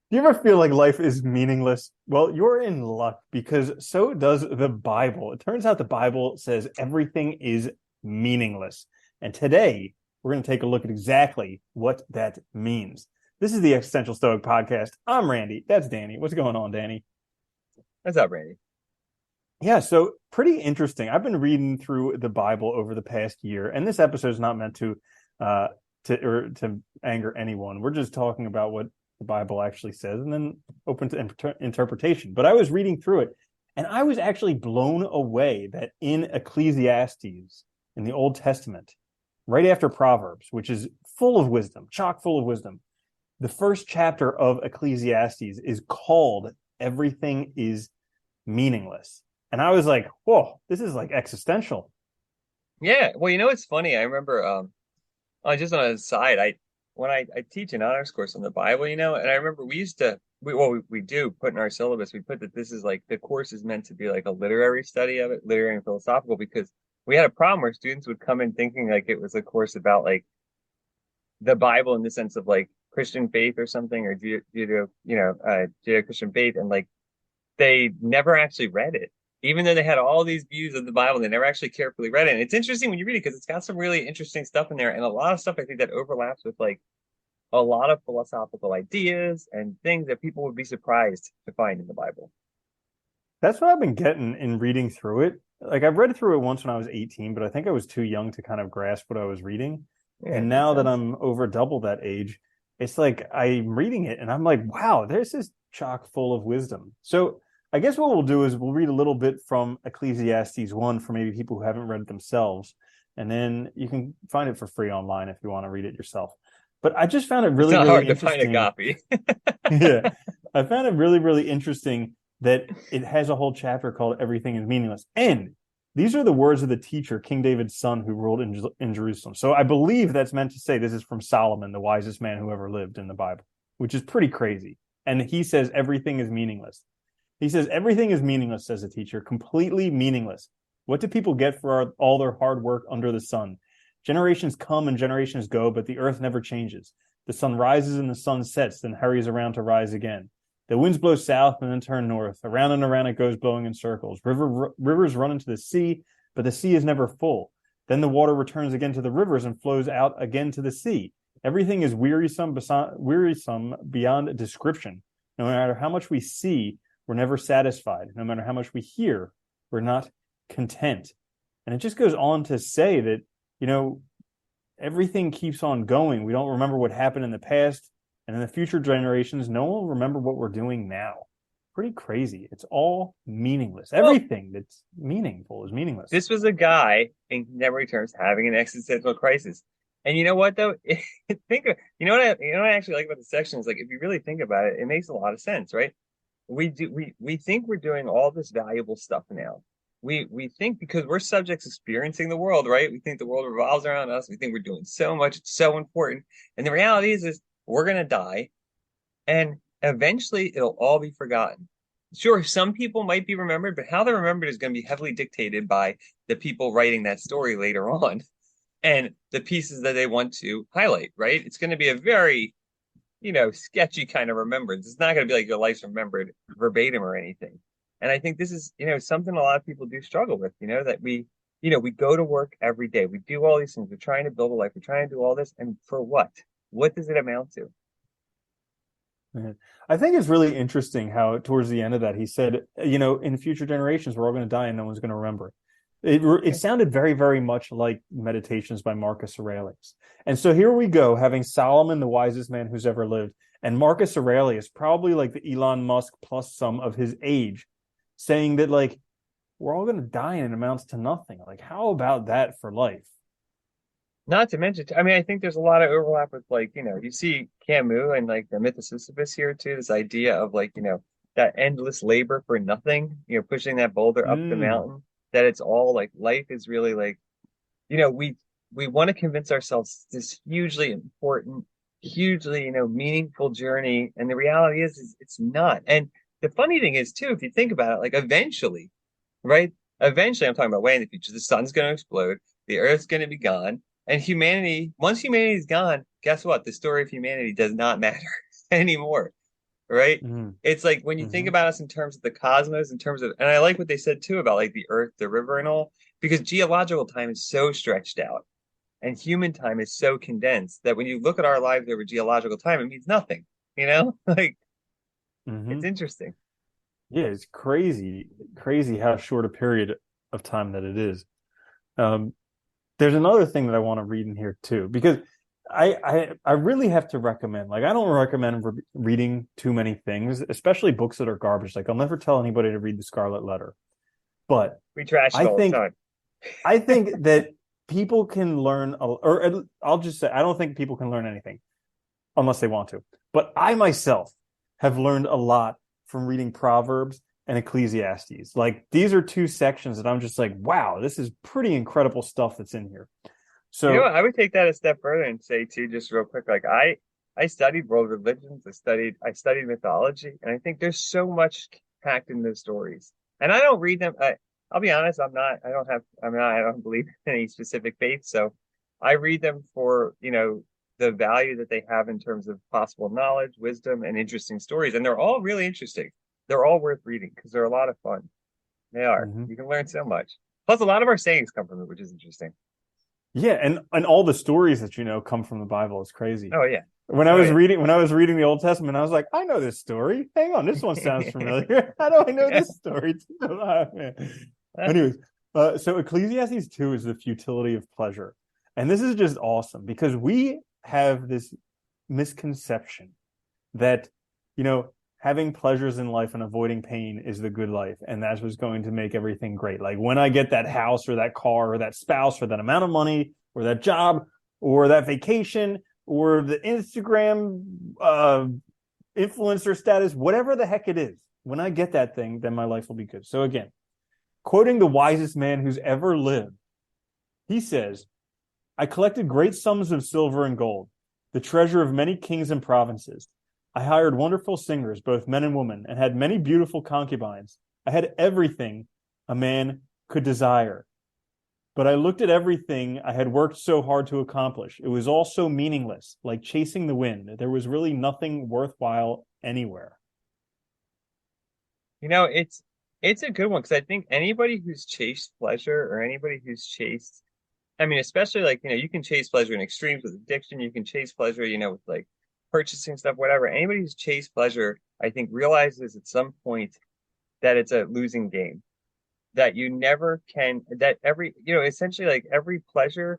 Do you ever feel like life is meaningless? Well, you're in luck because so does the Bible. It turns out the Bible says everything is meaningless. And today, we're going to take a look at exactly what that means. This is the Existential Stoic podcast. I'm Randy. That's Danny. What's going on, Danny? What's up, Randy? Yeah, so pretty interesting. I've been reading through the Bible over the past year, and this episode is not meant uh to anger anyone. We're just talking about what the Bible actually says and then open to interpretation. But I was reading through it, and I was actually blown away that in Ecclesiastes in the Old Testament, right after Proverbs, which is full of wisdom, chock full of wisdom, the first chapter of Ecclesiastes is called Everything is Meaningless. And I was like, whoa, this is like existential. Yeah, well, it's funny. I remember, just on a side, when I teach an honors course on the Bible, and I remember we used to, we do put in our syllabus, we put that this is like the course is meant to be like a literary study of it, literary and philosophical, because we had a problem where students would come in thinking like it was a course about like the Bible in the sense of like Christian faith or something, or Judeo-Christian faith, and like they never actually read it. Even though they had all these views of the Bible, they never actually carefully read it. And it's interesting when you read it because it's got some really interesting stuff in there and a lot of stuff I think that overlaps with like a lot of philosophical ideas and things that people would be surprised to find in the Bible. That's what I've been getting in reading through it. Like I've read through it once when I was 18, but I think I was too young to kind of grasp what I was reading. Yeah, And it makes now that sense. I'm over double that age, it's like I'm reading it and I'm like, wow, this is chock full of wisdom. So I guess what we'll do is we'll read a little bit from Ecclesiastes 1 for maybe people who haven't read it themselves. And then you can find it for free online if you want to read it yourself. But I just found it It's really, not really hard to find a interesting. copy. Yeah. I found it really, really interesting that it has a whole chapter called Everything is Meaningless. And these are the words of the teacher, King David's son, who ruled in Jerusalem. So I believe that's meant to say this is from Solomon, the wisest man who ever lived in the Bible, which is pretty crazy. And he says everything is meaningless. He says everything is meaningless, says the teacher, completely meaningless. What do people get for all their hard work under the sun? Generations come and generations go, but the earth never changes. The sun rises and the sun sets, then hurries around to rise again. The winds blow south and then turn north. Around and around it goes, blowing in circles. Rivers run into the sea, but the sea is never full. Then the water returns again to the rivers and flows out again to the sea. Everything is wearisome beyond description. No matter how much we see, we're never satisfied. No matter how much we hear, we're not content. And it just goes on to say that, you know, everything keeps on going. We don't remember what happened in the past. And in the future generations, no one will remember what we're doing now. Pretty crazy. It's all meaningless. Well, Everything that's meaningful is meaningless. this was a guy in contemporary terms having an existential crisis. And you know what though? You know what I actually like about the section is like if you really think about it, it makes a lot of sense, right? We think we're doing all this valuable stuff now. We think because we're subjects experiencing the world, right? We think the world revolves around us. We think we're doing so much, it's so important. And the reality is we're gonna die and eventually it'll all be forgotten. Sure, some people might be remembered, but how they're remembered is going to be heavily dictated by the people writing that story later on and the pieces that they want to highlight, right? It's going to be a very, sketchy kind of remembrance. It's not going to be like your life's remembered verbatim or anything. And I think this is, something a lot of people do struggle with, that we go to work every day. We do all these things. We're trying to build a life. We're trying to do all this. And for what? What does it amount to? Yeah. I think it's really interesting how towards the end of that he said, in future generations we're all going to die and no one's going to remember. It Yeah. sounded very, very much like Meditations by Marcus Aurelius. And so here we go, having Solomon, the wisest man who's ever lived, and Marcus Aurelius, probably like the Elon Musk plus some of his age, saying that like we're all going to die and it amounts to nothing. Like, how about that for life? Not to mention, I mean, I think there's a lot of overlap with like, you see Camus and like the myth of Sisyphus here too, this idea of like, that endless labor for nothing, pushing that boulder up the Mm. mountain, that it's all like life is really like, you know, we we want to convince ourselves this hugely important, hugely, meaningful journey. And the reality is it's not. And the funny thing is too, if you think about it, like eventually, right? Eventually, I'm talking about way in the future, the sun's going to explode, the earth's going to be gone, and humanity, once humanity is gone, guess what? The story of humanity does not matter anymore. right? Mm-hmm. It's like when you think Mm-hmm. about us in terms of the cosmos, in terms of, and I like what they said too about like the earth, the river, and all, because geological time is so stretched out and human time is so condensed that when you look at our lives over geological time, it means nothing, you know? Like Mm-hmm. it's interesting. Yeah, it's crazy, crazy how short a period of time that it is. Um, there's another thing that I want to read in here too, because I really have to recommend. Like, I don't recommend reading too many things, especially books that are garbage. Like, I'll never tell anybody to read The Scarlet Letter, but We trash it I all the think time. I think that people can learn, or I'll just say, I don't think people can learn anything unless they want to. But I myself have learned a lot from reading Proverbs and Ecclesiastes. Like, these are two sections that I'm just like, wow, this is pretty incredible stuff that's in here. You know what? So, I would take that a step further and say too, just real quick, like I studied world religions, I studied mythology, and I think there's so much packed in those stories. And I don't read them. I'll be honest, I don't believe in any specific faith, so I read them for, the value that they have in terms of possible knowledge, wisdom, and interesting stories. And they're all really interesting. They're all worth reading because they're a lot of fun. They are. mhm. You can learn so much. Plus, a lot of our sayings come from it, which is interesting. Yeah, and all the stories that come from the Bible is crazy. Oh yeah. When I Oh was yeah. reading the Old Testament, I was like, I know this story. Hang on, this one sounds familiar. How do I know this story too? Ah, man. Anyways, so Ecclesiastes 2 is the futility of pleasure. And this is just awesome because we have this misconception that, having pleasures in life and avoiding pain is the good life. And that's what's going to make everything great. Like, when I get that house or that car or that spouse or that amount of money or that job or that vacation or the Instagram influencer status, whatever the heck it is, when I get that thing, then my life will be good. So, again, quoting the wisest man who's ever lived, he says, I collected great sums of silver and gold, the treasure of many kings and provinces. I hired wonderful singers, both men and women, and had many beautiful concubines. I had everything a man could desire. But I looked at everything I had worked so hard to accomplish. It was all so meaningless, like chasing the wind. There was really nothing worthwhile anywhere. It's a good one because I think anybody who's chased pleasure or anybody who's chased, I mean, especially like, you can chase pleasure in extremes with addiction. You can chase pleasure, with like purchasing stuff, whatever. Anybody who's chased pleasure, I think realizes at some point that it's a losing game, that you never can, that essentially like every pleasure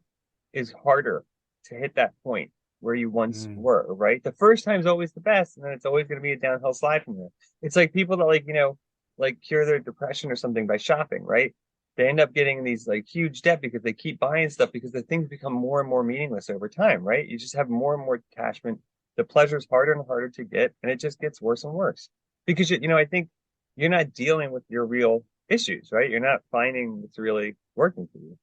is harder to hit that point where you once Mm, were, right? The first time's always the best, and then it's always going to be a downhill slide from there. It's like people that like cure their depression or something by shopping, right? They end up getting these like huge debt because they keep buying stuff because the things become more and more meaningless over time, right? You just have more and more attachment. The pleasure's harder and harder to get, and it just gets worse and worse because I think you're not dealing with your real issues, right? You're not finding what's really working for you.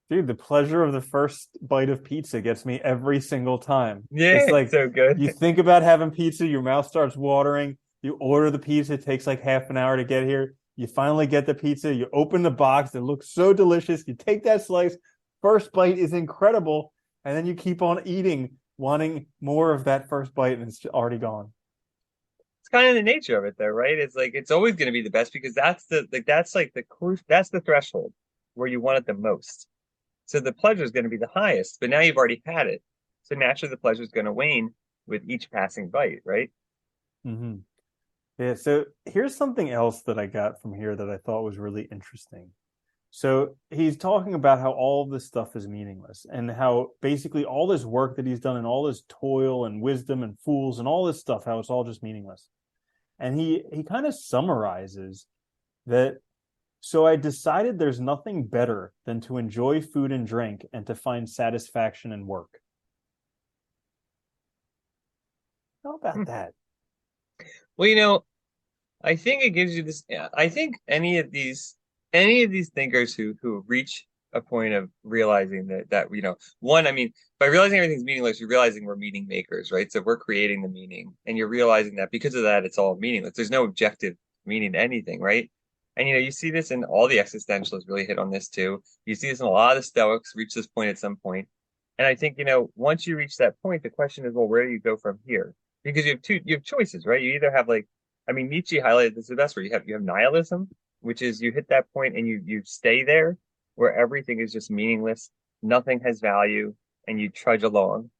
dude, the pleasure of the first bite of pizza gets me every single time. Yeah, It's it's like, so good. you think about having pizza, your mouth starts watering. You order the pizza, it takes like half an hour to get here. You finally get the pizza, you open the box, it looks so delicious. You take that slice, first bite is incredible, and then you keep on eating, wanting more of that first bite, and it's already gone. It's kind of the nature of it, though, right? It's like it's always going to be the best because that's the threshold where you want it the most. So the pleasure is going to be the highest, but now you've already had it. So naturally, the pleasure is going to wane with each passing bite, right? Mm-hmm. Yeah, so here's something else that I got from here that I thought was really interesting. So he's talking about how all of this stuff is meaningless and how basically all this work that he's done and all this toil and wisdom and fools and all this stuff, how it's all just meaningless. And he kind of summarizes that, so I decided there's nothing better than to enjoy food and drink and to find satisfaction in work. How about Hmm. that? Well, I think it gives you this. Yeah, I think any of these thinkers who reach a point of realizing that one, I mean, by realizing everything's meaningless, you're realizing we're meaning makers, right? So we're creating the meaning, and you're realizing that because of that, it's all meaningless. There's no objective meaning to anything, right? And you see this in all the existentialists really hit on this too. You see this in a lot of the Stoics reach this point at some point. And I think, once you reach that point, the question is, well, where do you go from here? because you have choices, right? You either have like, I mean, Nietzsche highlighted this the best where you have nihilism, which is you hit that point and you stay there where everything is just meaningless, nothing has value, and you trudge along,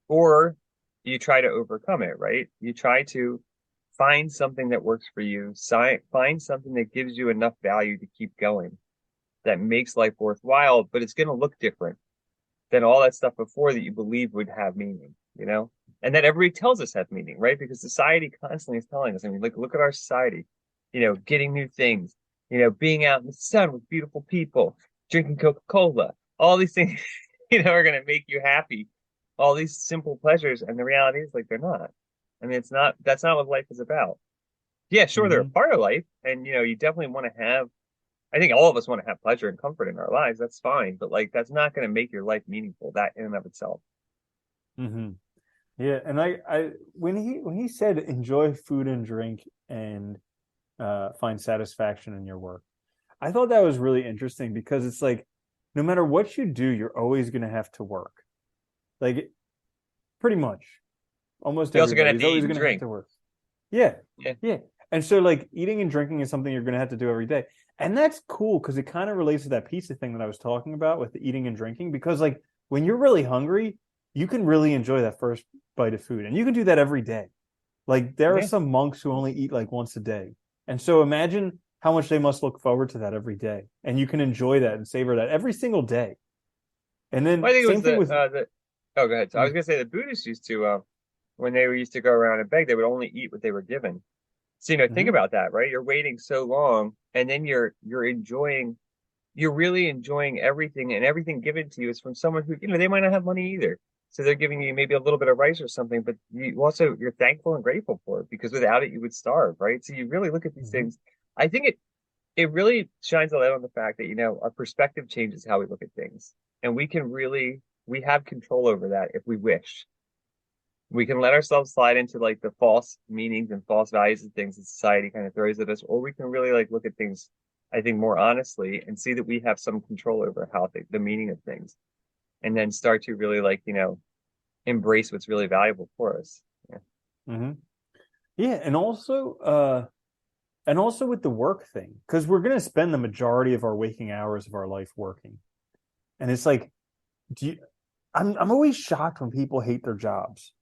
or you try to overcome it, right? You try to find something that works for you, find something that gives you enough value to keep going, that makes life worthwhile, but it's going to look different than all that stuff before that you believe would have meaning, you know? And that everybody tells us have meaning, right? Because society constantly is telling us. I mean, look at our society, getting new things, being out in the sun with beautiful people, drinking Coca-Cola, all these things, are going to make you happy. All these simple pleasures. And the reality is like, they're not. I mean, that's not what life is about. Yeah, sure, they're a Hmm. part of life. And, you definitely want to have I think all of us want to have pleasure and comfort in our lives. That's fine, but like that's not going to make your life meaningful. That in and of itself. Hmm. Yeah, and when he said enjoy food and drink and find satisfaction in your work, I thought that was really interesting because it's like no matter what you do, you're always going to have to work. Like pretty much almost You're also going to have everybody's to eat always and going to have drink. to work. Yeah, Yeah, yeah. And so like eating and drinking is something you're going to have to do every day. And that's cool because it kind of relates to that pizza thing that I was talking about with the eating and drinking because like when you're really hungry, you can really enjoy that first bite of food and you can do that every day. Like there are yeah. some monks who only eat like once a day. And so imagine how much they must look forward to that every day. And you can enjoy that and savor that every single day. And Well, I then think it was same thing with the. Oh, go ahead. So I was mm, going to say the Buddhists used to when they used to go around and beg, they would only eat what they were given. So think mhm, about that, right? You're waiting so long, and then you're really enjoying everything, and everything given to you is from someone who, they might not have money either. So they're giving you maybe a little bit of rice or something, but you're thankful and grateful for it because without it you would starve, right? So you really look at these mhm, things. I think it really shines a light on the fact that, our perspective changes how we look at things. And we have control over that if we wish. We can let ourselves slide into like the false meanings and false values and things that society kind of throws at us, or we can really like look at things, I think, more honestly and see that we have some control over the meaning of things, and then start to really like, embrace what's really valuable for us. Yeah. mhm. Yeah, and also with the work thing, because we're going to spend the majority of our waking hours of our life working. And it's like, do you, I'm always shocked when people hate their jobs.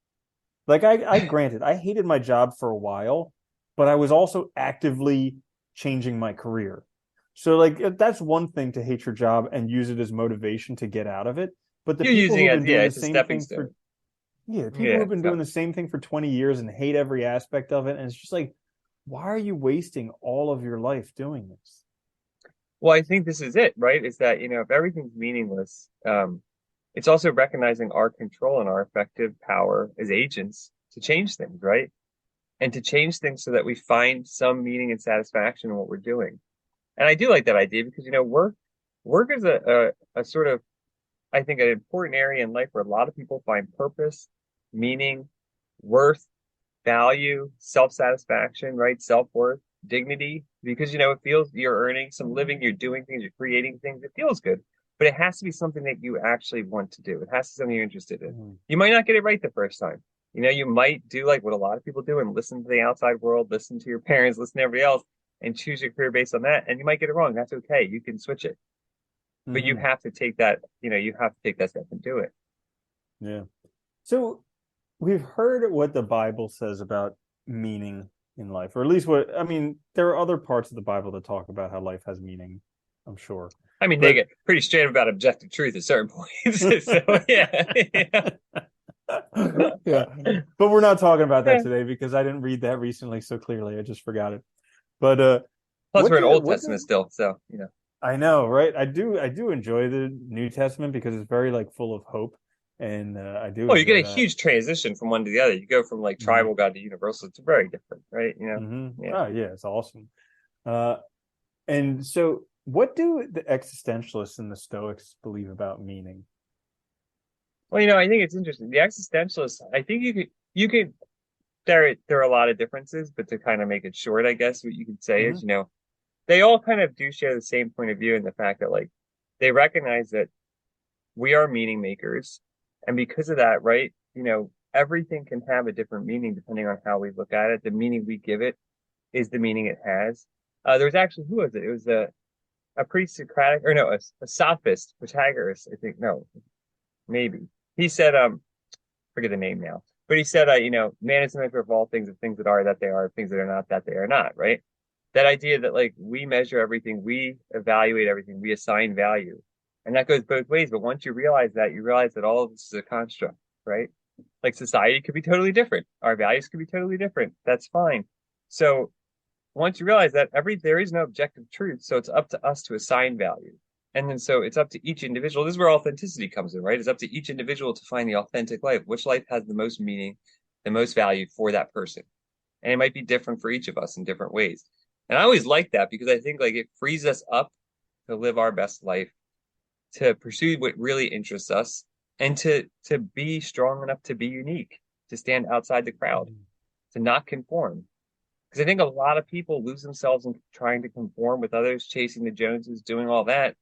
Like I granted, I hated my job for a while, but I was also actively changing my career. So like that's one thing to hate your job and use it as motivation to get out of it. But the You're people using who've it been as, yeah, doing the it's a same stepping thing for stone. yeah, people Yeah. who've been So, doing the same thing for 20 years and hate every aspect of it, and it's just like, why are you wasting all of your life doing this? well, I think this is it, right? Is that, if everything's meaningless, it's also recognizing our control and our effective power as agents to change things, right? And to change things so that we find some meaning and satisfaction in what we're doing. And I do like that idea because, work is a sort of, I think, an important area in life where a lot of people find purpose, meaning, worth, value, self-satisfaction, right? Self-worth, dignity, because, it feels you're earning some living, you're doing things, you're creating things. It feels good, but it has to be something that you actually want to do. It has to be something you're interested in. Mm-hmm. You might not get it right the first time. You might do like what a lot of people do and listen to the outside world, listen to your parents, listen to everybody else, and choose your career based on that. And you might get it wrong. That's okay. You can switch it, but you Mm-hmm. have to take that, you have to take that step and do it. Yeah. So we've heard what the Bible says about meaning in life, or at least what I mean, there are other parts of the Bible that talk about how life has meaning, I'm sure. I mean, they But get pretty straight about objective truth at certain points. So yeah, yeah. yeah. But we're not talking about that today because I didn't read that recently so clearly. I just forgot it. But Plus, we're in Old what Testament does still, so I know, right? I do enjoy the New Testament because it's very like full of hope, and I do Well, you get enjoy a that. huge transition from one to the other. You go from like Hmm. tribal God to universal. It's very different, right? Hmm. Yeah. Oh yeah, it's awesome. Uh, and so, what do the existentialists and the Stoics believe about meaning? Well, I think it's interesting. The existentialists, I think you could there are a lot of differences, but to kind of make it short, I guess what you could say is, Hmm. they all kind of do share the same point of view in the fact that like they recognize that we are meaning makers. And because of that, right, everything can have a different meaning depending on how we look at it. The meaning we give it is the meaning it has. There was actually, who was it? It was a pre-Socratic, or no, a sophist, Pythagoras, I think. No, maybe. He said, forget the name now, but he said, man is the measure of all things, of things that are, that they are, of things that are not, that they are not, right? That idea that like we measure everything, we evaluate everything, we assign value. And that goes both ways. But once you realize that, you realize that all of this is a construct, right? Like society could be totally different. Our values could be totally different. That's fine. So once you realize that there is no objective truth, so it's up to us to assign value. And then so it's up to each individual. This is where authenticity comes in, right? It's up to each individual to find the authentic life. Which life has the most meaning, the most value for that person? And it might be different for each of us in different ways. And I always like that because I think like it frees us up to live our best life, to pursue what really interests us, and to be strong enough to be unique, to stand outside the crowd, to not conform. Because I think a lot of people lose themselves in trying to conform with others, chasing the Joneses, doing all that,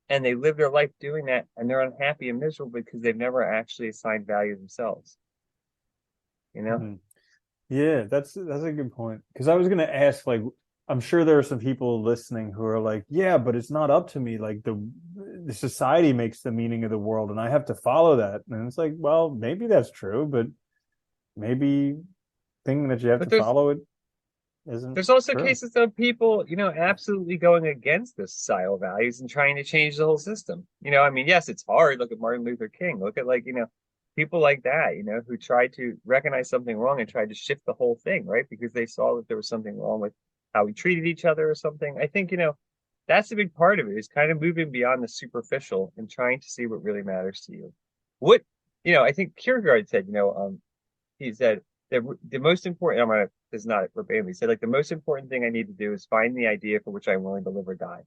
and they live their life doing that, and they're unhappy and miserable because they've never actually assigned value themselves. You know? Mhm. Yeah, that's a good point. Because I was going to ask, like, I'm sure there are some people listening who are like, yeah, but it's not up to me. Like the society makes the meaning of the world, and I have to follow that. And it's like, well, maybe that's true, but maybe thinking that you have But to follow it isn't there's also true. cases of people, absolutely going against the societal values and trying to change the whole system. I mean, yes, it's hard. Look at Martin Luther King. Look at like, people like that, who tried to recognize something wrong and tried to shift the whole thing, right? Because they saw that there was something wrong with how we treated each other or something. I think, that's a big part of it, is kind of moving beyond the superficial and trying to see what really matters to you. What, I think Kierkegaard said, he said the most important, this is not verbatim, he said like the most important thing I need to do is find the idea for which I'm willing to live or die.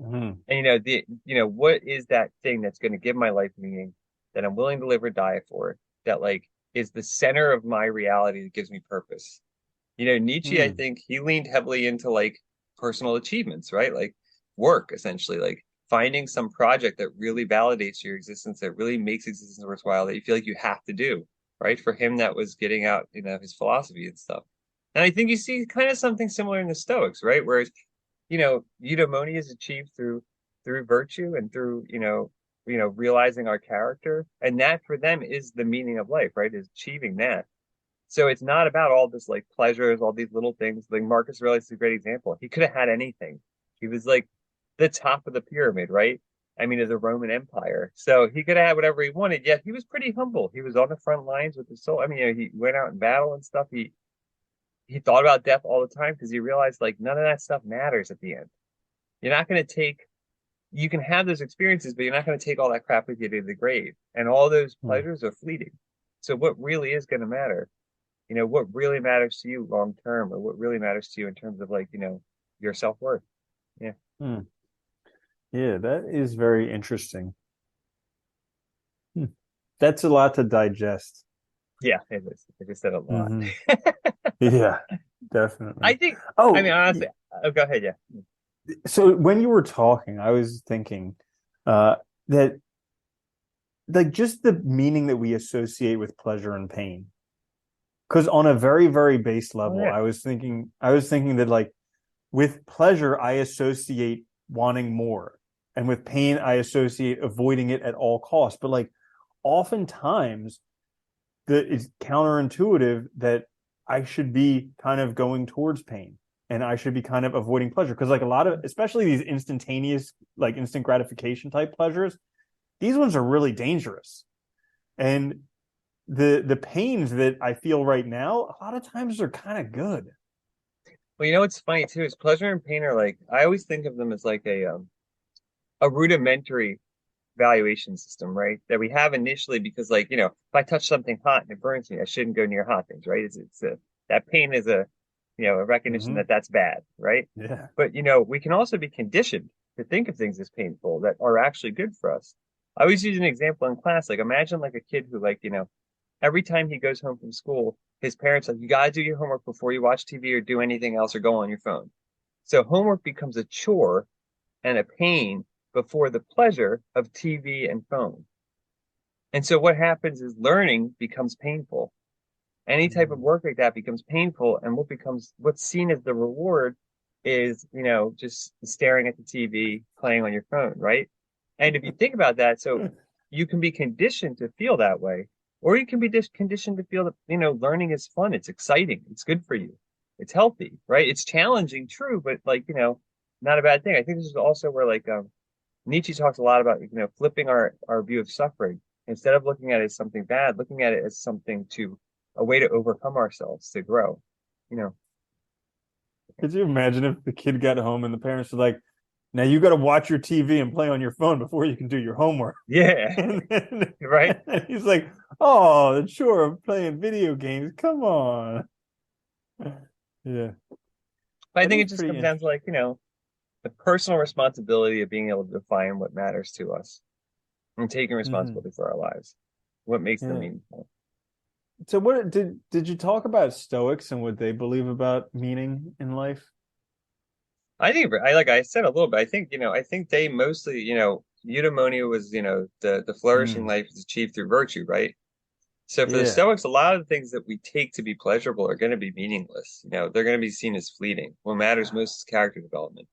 Mhm. And what is that thing that's going to give my life meaning, that I'm willing to live or die for, that like is the center of my reality, that gives me purpose. Nietzsche, I Mhm. think he leaned heavily into like personal achievements, right? Like work, essentially, like finding some project that really validates your existence, that really makes existence worthwhile, that you feel like you have to do, right? For him, that was getting out, his philosophy and stuff. And I think you see kind of something similar in the Stoics, right? Whereas, eudaimonia is achieved through virtue and through, realizing our character. And that for them is the meaning of life, right? Is achieving that. So it's not about all this like pleasures, all these little things. Like Marcus Aurelius is a great example. He could have had anything. He was like the top of the pyramid, right? I mean, of the Roman Empire. So he could have had whatever he wanted, yet he was pretty humble. He was on the front lines with his soul. I mean, he went out in battle and stuff. He thought about death all the time because he realized like none of that stuff matters at the end. You're not going to take, you can have those experiences, but you're not going to take all that crap with you to the grave. And all those Mhm. pleasures are fleeting. So what really is going to matter, what really matters to you long term, or what really matters to you in terms of like, your self-worth. Yeah. Mhm. Yeah, that is very interesting. Hmm. That's a lot to digest. Yeah, it is. I just said a lot. Hmm. Yeah, definitely. I think, I mean, Oh, honestly, oh, go ahead. Yeah. so when you were talking, I was thinking that like just the meaning that we associate with pleasure and pain. Because on a very, very base Oh, level, yeah. I was thinking that like with pleasure, I associate wanting more. And with pain, I associate avoiding it at all costs. But like oftentimes it's counterintuitive that I should be kind of going towards pain and I should be kind of avoiding pleasure. Because like a lot of, especially these instantaneous, like instant gratification type pleasures, these ones are really dangerous. And the pains that I feel right now, a lot of times are kind of good. Well, what's funny too is pleasure and pain are like, I always think of them as like a rudimentary valuation system, right? That we have initially because, like, if I touch something hot and it burns me, I shouldn't go near hot things, right? That pain is a recognition Hmm. that that's bad, right? Yeah. But, we can also be conditioned to think of things as painful that are actually good for us. I always use an example in class. Like, imagine like a kid who, like, every time he goes home from school, his parents like, you gotta do your homework before you watch TV or do anything else or go on your phone. So homework becomes a chore and a pain before the pleasure of TV and phone. And so what happens is learning becomes painful. Any type of Mm. work like that becomes painful, and what's seen as the reward is, just staring at the TV, playing on your phone, right? And if you think about that, so you can be conditioned to feel that way, or you can be conditioned to feel that, learning is fun, it's exciting, it's good for you, it's healthy, right? It's challenging, true, but like, not a bad thing. I think this is also where like Nietzsche talks a lot about, flipping our view of suffering. Instead of looking at it as something bad, looking at it as a way to overcome ourselves, to grow, you know. Could you imagine if the kid got home and the parents were like, now you got to watch your TV and play on your phone before you can do your homework. Yeah, And then right. and he's like, oh, sure, I'm playing video games. Come on. Yeah, But I that think is it just pretty comes down to interesting. like, the personal responsibility of being able to define what matters to us and taking Hmm. responsibility for our lives, what makes them Yeah. meaningful. So what did you talk about Stoics and what they believe about meaning in life? I think like I said a little bit, I think they mostly, eudaimonia was, the flourishing Mm. life is achieved through virtue, right? So for the Yeah. Stoics, a lot of the things that we take to be pleasurable are going to be meaningless. They're going to be seen as fleeting. What matters most is character development.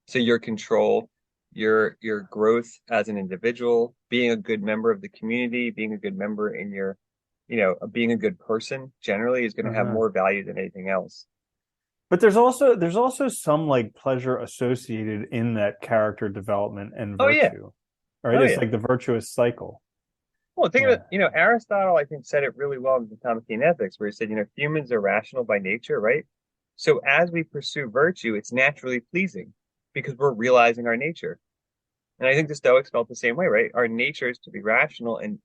So your control, your growth as an individual, being a good member of the community, being a good member in being a good person generally is going to have Uh-huh. more value than anything else. But there's also some like pleasure associated in that character development and Oh yeah, virtue. Right? oh It's yeah. like the virtuous cycle. Well, think of Yeah. it, Aristotle, I think, said it really well in the Nicomachean Ethics, where he said, humans are rational by nature, right? So as we pursue virtue, it's naturally pleasing because we're realizing our nature. And I think the Stoics felt the same way, right? Our nature is to be rational, and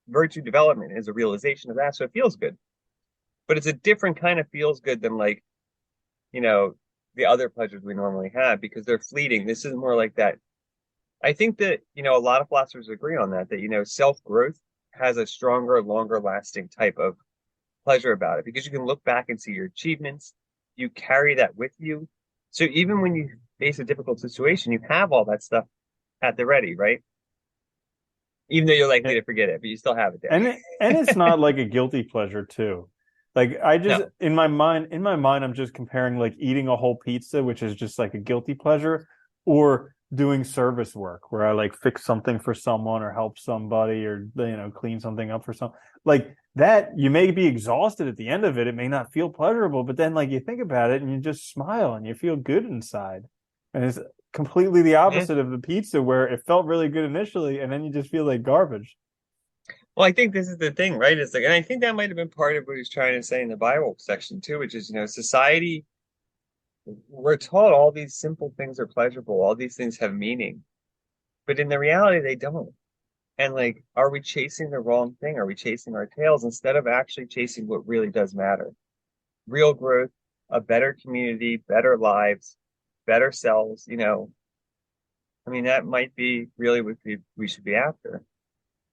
virtue development is a realization of that. So it feels good, but it's a different kind of feels good than like, you know, the other pleasures we normally have because they're fleeting. This is more like that. I think that, a lot of philosophers agree on that, self growth has a stronger, longer lasting type of pleasure about it because you can look back and see your achievements. You carry that with you. So even when you face a difficult situation, you have all that stuff at the ready, right? Even though you're likely Yeah. to forget it, but you still have it And it's there. not like a guilty pleasure too. Like I just No. in my mind I'm just comparing like eating a whole pizza, which is just like a guilty pleasure, or doing service work where I like fix something for someone or help somebody or clean something up for some like that. You may be exhausted at the end of it. It may not feel pleasurable, but then like you think about it and you just smile and you feel good inside. And it's completely the Yeah. opposite of the pizza where it felt really good initially and then you just feel like garbage. Well, I think this is the thing, right? It's like, and I think that might have been part of what he's trying to say in the Bible section too, which is, society, we're taught all these simple things are pleasurable, all these things have meaning, but in the reality, they don't. And like, are we chasing the wrong thing? Are we chasing our tails instead of actually chasing what really does matter? Real growth, a better community, better lives, better selves, I mean, that might be really what we should be after.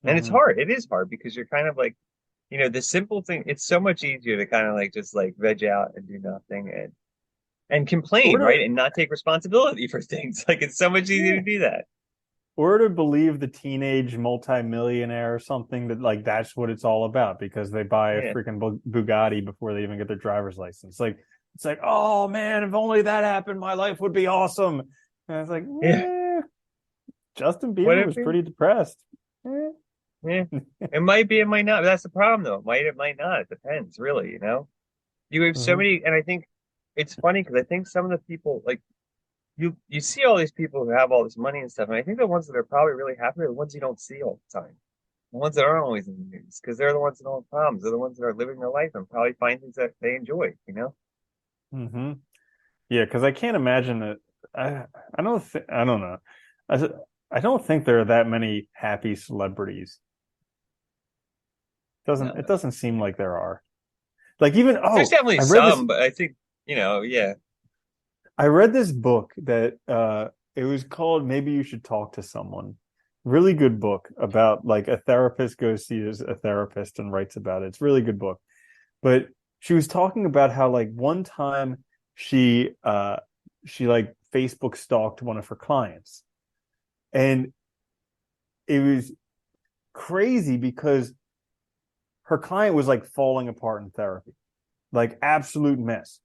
And it's Hmm. hard. It is hard because you're kind of like, the simple thing, it's so much easier to kind of like just like veg out and do nothing and Or complain, to right? And not take responsibility for things. Like it's so much easier to yeah, do that. or to believe the teenage multimillionaire or something that like that's what it's all about because they buy a Yeah. freaking Bugatti before they even get their driver's license. Like it's like, oh man, if only that happened, my life would be awesome. And it's like, Yeah. Justin What Bieber if was pretty depressed. yeah. It might be, it might not. But that's the problem though. It might not. It depends, really, You have so Hmm. many, and I think it's funny because I think some of the people like you see all these people who have all this money and stuff, and I think the ones that are probably really happy are the ones you don't see all the time. The ones that aren't always in the news, because they're the ones that don't have problems. They're the ones that are living their life and probably find things that they enjoy. Hmm. Yeah, because I can't imagine that. I don't know. I, I don't think there are that many happy celebrities. Doesn't it No. doesn't seem like there are. Like even There's oh, definitely some, but I think, yeah. I read this book that it was called Maybe You Should Talk to Someone. Really good book about like a therapist goes sees a therapist and writes about it. It's a really good book. But she was talking about how like one time she she like Facebook stalked one of her clients. And it was crazy because her client was like falling apart in therapy, like absolute mess.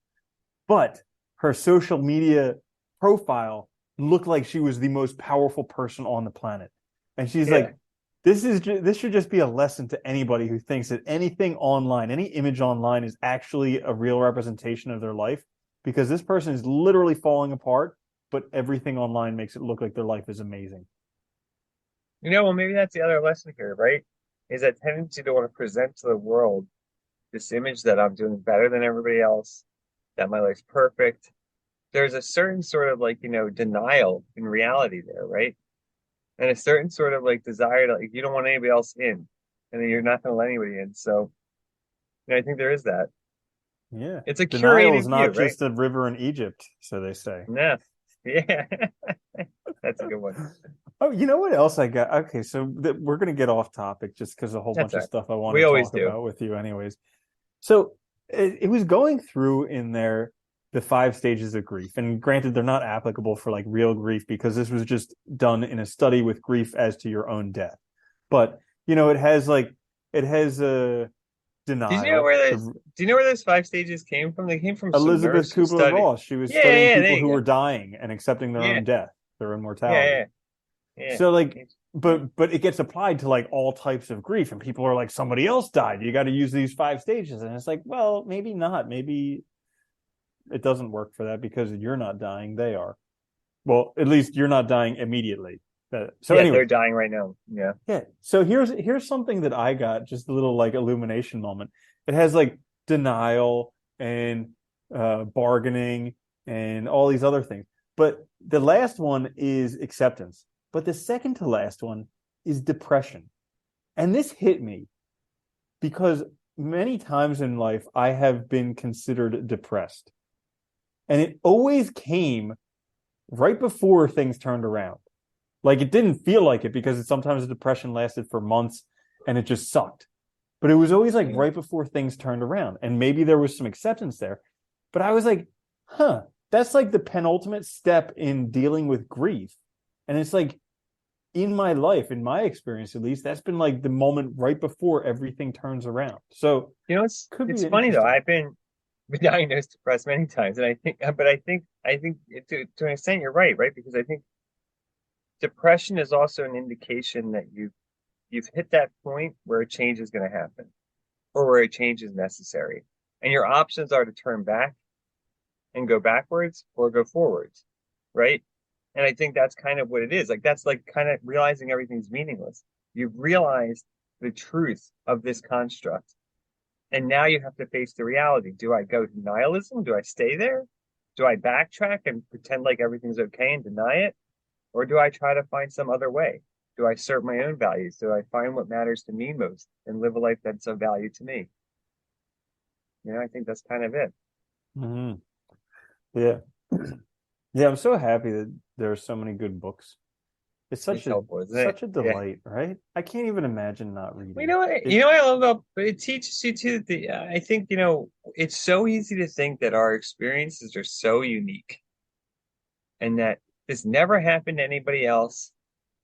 But her social media profile looked like she was the most powerful person on the planet. And she's Yeah. like, this should just be a lesson to anybody who thinks that anything online, any image online is actually a real representation of their life, because this person is literally falling apart, but everything online makes it look like their life is amazing. Well, maybe that's the other lesson here, right? Is that tendency to want to present to the world this image that I'm doing better than everybody else, that my life's perfect. There's a certain sort of like, denial in reality there, right? And a certain sort of like desire to like you don't want anybody else in, and then you're not going to let anybody in. So, I think there is that. Yeah. It's a Denial is curated view, not right? just a river in Egypt, so they say. Yeah. Yeah. That's a good one. Oh, you know what else I got? Okay, so we're going to get off topic just because a whole That's bunch all of right. stuff I want We to always talk do. about with you, anyways. So it was going through in there the 5 stages of grief, and granted, they're not applicable for like real grief because this was just done in a study with grief as to your own death. But it has a Did you know denial. where those? Do you know where those 5 stages came from? They came from some Elizabeth nurse who studied. Kubler-Ross, she was Yeah, studying yeah, yeah, there people you who go. were dying and accepting their Yeah, own death, their own mortality. yeah, yeah, So like, yeah. but it gets applied to like all types of grief, and people are like, somebody else died. You got to use these 5 stages, and it's like, well, maybe not. Maybe it doesn't work for that because you're not dying; they are. Well, at least you're not dying immediately. So Yeah, anyway, they're dying right now. Yeah. yeah. So here's something that I got, just a little like illumination moment. It has like denial and bargaining and all these other things. But the last one is acceptance. But the second to last one is depression. And this hit me because many times in life I have been considered depressed. And it always came right before things turned around. Like it didn't feel like it because sometimes the depression lasted for months and it just sucked. But it was always like Yeah. right before things turned around. And maybe there was some acceptance there. But I was like, huh, that's like the penultimate step in dealing with grief. And it's like in my life, in my experience at least, that's been like the moment right before everything turns around. So could be It's funny though. interesting. Been diagnosed depressed many times, and I think to an extent you're right, right? Because I think depression is also an indication that you've hit that point where a change is going to happen or where a change is necessary, and your options are to turn back and go backwards or go forwards, right? And I think that's kind of what it is. Like that's like kind of realizing everything's meaningless. You've realized the truth of this construct. And now you have to face the reality. Do I go to nihilism? Do I stay there? Do I backtrack and pretend like everything's okay and deny it? Or do I try to find some other way? Do I serve my own values? Do I find what matters to me most and live a life that's of value to me? I think that's kind of it. Mm-hmm. Yeah. Yeah, I'm so happy that there are so many good books. It's It's helpful, isn't it? such a Yeah. delight, right? I can't even imagine not Well, reading. you It know what I love about, but it teaches you too that I think, it's so easy to think that our experiences are so unique and that this never happened to anybody else.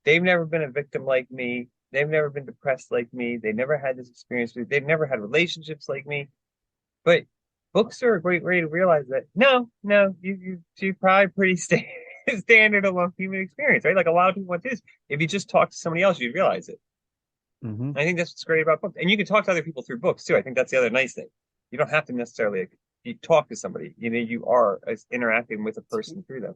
They've never been a victim like me. They've never been depressed like me. They never had this experience. They've never had relationships like me. But books are a great way to realize that no, you're probably pretty standard along human experience, right? Like a lot of people want this. If you just talk to somebody else, you'd realize it. Mhm. I think that's what's great about books. And you can talk to other people through books too. I think that's the other nice thing. You don't have to necessarily you talk to somebody. You are interacting with a person through them.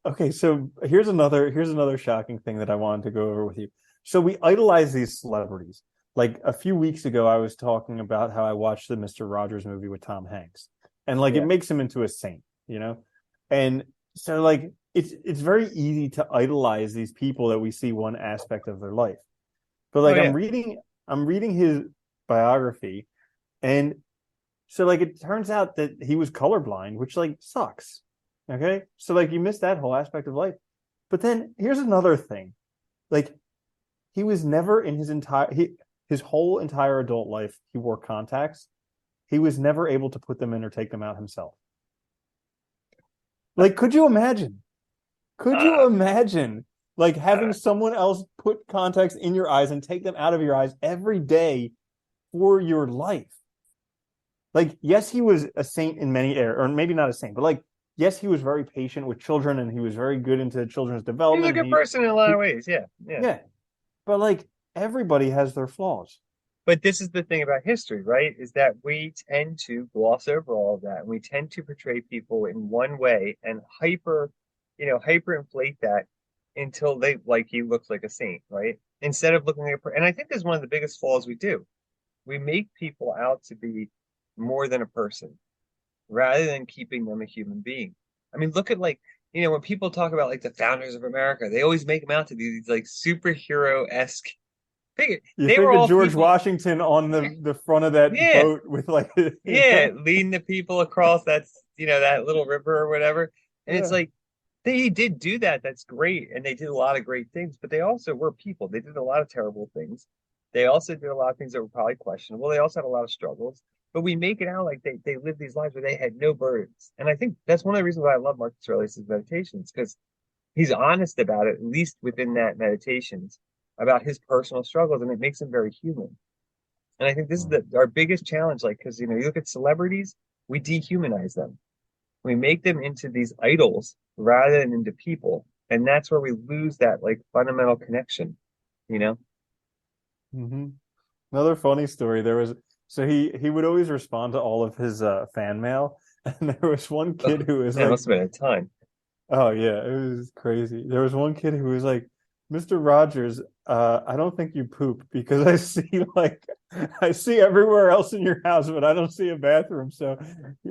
Okay, so here's another shocking thing that I wanted to go over with you. So we idolize these celebrities. Like a few weeks ago, I was talking about how I watched the Mr. Rogers movie with Tom Hanks, and like it Yeah. makes him into a saint, you know? And so like it's very easy to idolize these people that we see one aspect of their life. But Oh like yeah. I'm reading his biography, and so like it turns out that he was colorblind, which like sucks. Okay? So like you miss that whole aspect of life. But then here's another thing. Like he was never in his whole entire adult life he wore contacts. He was never able to put them in or take them out himself. Like could you imagine? Could you Uh, imagine Like having someone else put contacts in your eyes and take them out of your eyes every day for your life. Like, yes, he was a saint in many areas, or maybe not a saint, but like, yes, he was very patient with children and he was very good into children's He's a development. good person in a lot of ways. Yeah, yeah. Yeah, but like everybody has their flaws. But this is the thing about history, right? Is that we tend to gloss over all of that. And we tend to portray people in one way and hyperinflate that until they like he looks like a saint, right? Instead of looking at, and I think this is one of the biggest flaws we do. We make people out to be more than a person rather than keeping them a human being. I mean, look at like, when people talk about like the founders of America, they always make them out to be these like superhero-esque figure. You They were think of all George people. Washington on the front of that Yeah, boat with like, yeah, leading the people across that little river or whatever. And it's yeah. like they did do that. That's great. And they did a lot of great things, but they also were people. They did a lot of terrible things. They also did a lot of things that were probably questionable. They also had a lot of struggles. But we make it out like they lived these lives where they had no burdens. And I think that's one of the reasons why I love Marcus Aurelius' meditations, because he's honest about it, at least within that meditations, about his personal struggles, and it makes him very human. And I think this is our biggest challenge. Like, because you look at celebrities, we dehumanize them. We make them into these idols rather than into people, and that's where we lose that like fundamental connection. You know, Mm-hmm. Another funny story. There was so he would always respond to all of his fan mail, and there was one kid who was that like, must have been a ton. "Oh yeah, it was crazy." There was one kid who was like, "Mr. Rogers, I don't think you poop because I see everywhere else in your house, but I don't see a bathroom. So,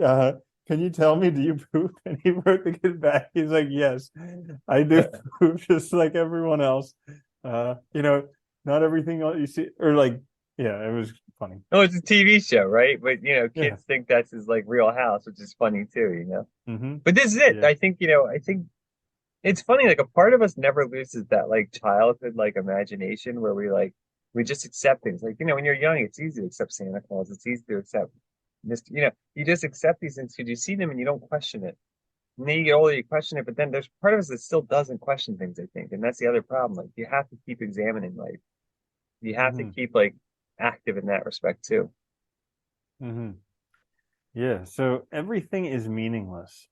uh, can you tell me, do you poop?" And he wrote the kid back. He's like, "Yes, I do poop, just like everyone else. You know, not everything you see, or like, yeah, it was funny. Oh, it's a TV show, right? But Yeah, kids think that's his like real house, which is funny too. mm-hmm. But this is it. Yeah, I think it's funny. Like a part of us never loses that like childhood like imagination where we just accept things. Like when you're young, it's easy to accept Santa Claus. It's easy to accept Mr. You just accept these things because you see them and you don't question it. And then you get older, you question it. But then there's part of us that still doesn't question things. I think, and that's the other problem. Like you have to keep examining life. You have to mm-hmm. keep like active in that respect too. Mm-hmm. Yeah. So everything is meaningless.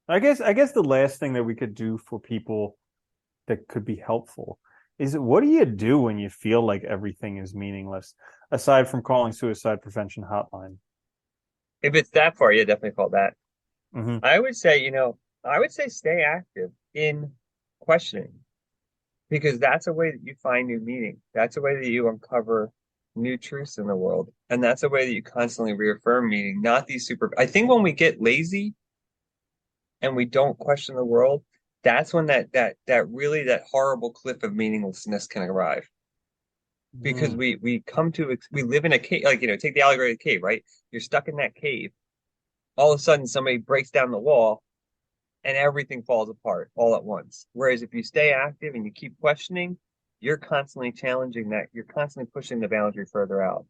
I guess the last thing that we could do for people that could be helpful is what do you do when you feel like everything is meaningless, aside from calling suicide prevention hotline? If it's that far, yeah, definitely call that. Hmm. I would say, I would say stay active in questioning because that's a way that you find new meaning. That's a way that you uncover new truths in the world. And that's a way that you constantly reaffirm meaning, not these super. I think when we get lazy and we don't question the world, that's when that horrible cliff of meaninglessness can arrive. Because Mm. we live in a cave, like take the allegory of the cave, right? You're stuck in that cave. All of a sudden, somebody breaks down the wall, and everything falls apart all at once. Whereas if you stay active and you keep questioning, you're constantly challenging that. You're constantly pushing the boundary further out.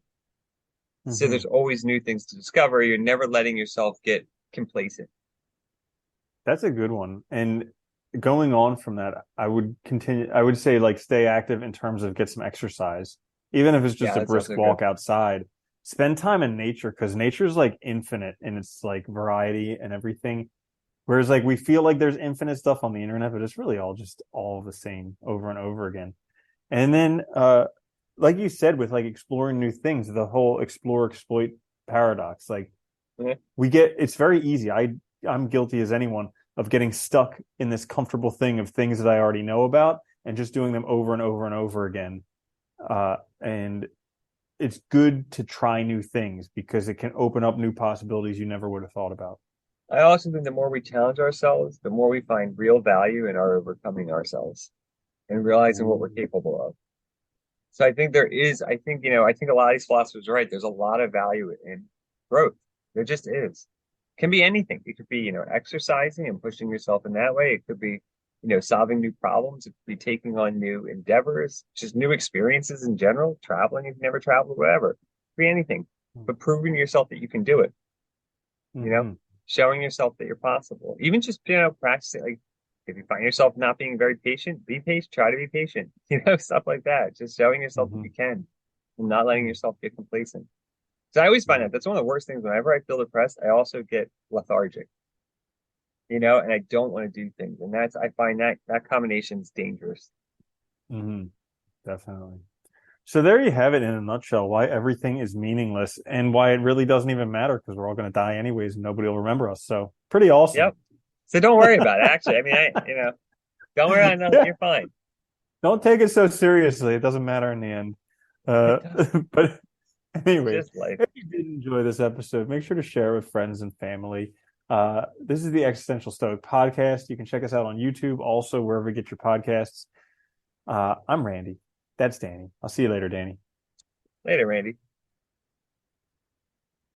So Hmm. there's always new things to discover. You're never letting yourself get complacent. That's a good one. And going on from that, I would say like stay active in terms of get some exercise, even if it's just Yeah, a that's brisk also good. walk outside. Spend time in nature because nature is like infinite in its like variety and everything. Whereas like we feel like there's infinite stuff on the internet, but it's really all just all the same over and over again. And then like you said, with like exploring new things, the whole explore exploit paradox, like Yeah. it's very easy. I'm guilty as anyone of getting stuck in this comfortable thing of things that I already know about and just doing them over and over and over again. And it's good to try new things because it can open up new possibilities you never would have thought about. I also think the more we challenge ourselves, the more we find real value in our overcoming ourselves and realizing what we're Ooh. capable of. So I think a lot of these philosophers are right. There's a lot of value in growth. There just is. It can be anything. It could be, exercising and pushing yourself in that way. It could be, solving new problems. It could be taking on new endeavors, just new experiences in general, traveling if you've never traveled, whatever. It could be anything. But proving to yourself that you can do it, you know, Mm-hmm. showing yourself that you're possible. Even just, practicing. Like If you find yourself not being very patient, be patient, try to be patient, stuff like that. Just showing yourself that Hmm. you can and not letting yourself get complacent. So I always find Yeah. that that's one of the worst things. Whenever I feel depressed, I also get lethargic, and I don't want to do things. And I find that combination is dangerous. Hmm. Definitely. So there you have it in a nutshell, why everything is meaningless and why it really doesn't even matter because we're all going to die anyways and nobody will remember us. So pretty awesome. Yep. So don't worry about it. Actually, I mean, don't worry about nothing. Yeah. You're fine. Don't take it so seriously. It doesn't matter in the end. It Uh, does. but It's anyways, just life. if you did enjoy this episode, make sure to share with friends and family. This is the Existential Stoic podcast. You can check us out on YouTube, also wherever you get your podcasts. I'm Randy. That's Danny. I'll see you later, Danny. Later, Randy.